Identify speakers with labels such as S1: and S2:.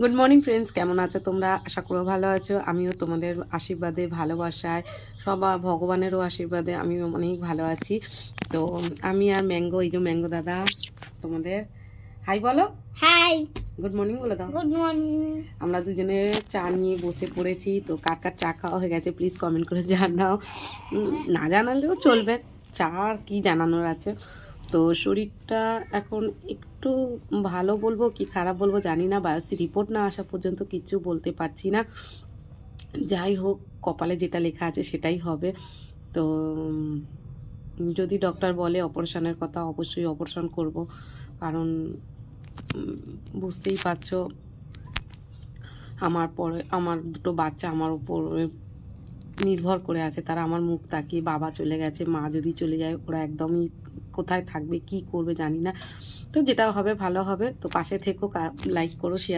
S1: Good morning friends, কেমন আছো তোমরা? আশা করো ভালো আছো। আমিও তোমাদের আশীর্বাদে, ভালোবাসায়, ভগবানেরও আশীর্বাদে আমিও অনেক ভালো আছি। তো আমি আর ম্যাঙ্গো, এই যে ম্যাঙ্গো দাদা তোমাদের হাই বলো,
S2: হাই,
S1: গুড মর্নিং বলে দাও।
S2: Good morning.
S1: আমরা দুজনে চা নিয়ে বসে পড়েছি। তো কার কার চা খাওয়া হয়ে গেছে প্লিজ কমেন্ট করে জানাও। না জানালেও চলবে, চা আর কি জানানোর আছে। তো শরীরটা এখন একটু ভালো বলবো কি খারাপ বলবো জানি না, বায়োপসি রিপোর্ট না আসা পর্যন্ত কিচ্ছু বলতে পারছি না। যাই হোক, কপালে যেটা লেখা আছে সেটাই হবে। তো যদি ডক্টর বলে অপারেশনের কথা, অবশ্যই অপারেশন করব। কারণ বুঝতেই পারছো, আমার দুটো বাচ্চা আমার উপরে নির্ভর করে আছে। তারা আমার মুখ তাকিয়ে, বাবা চলে গেছে, মা যদি চলে যায়, ওরা একদমই কোথায় থাকবে, কি করবে জানি না। তো যেটা হবে ভালো হবে। তো পাশে থেকো, লাইক করো, শেয়ার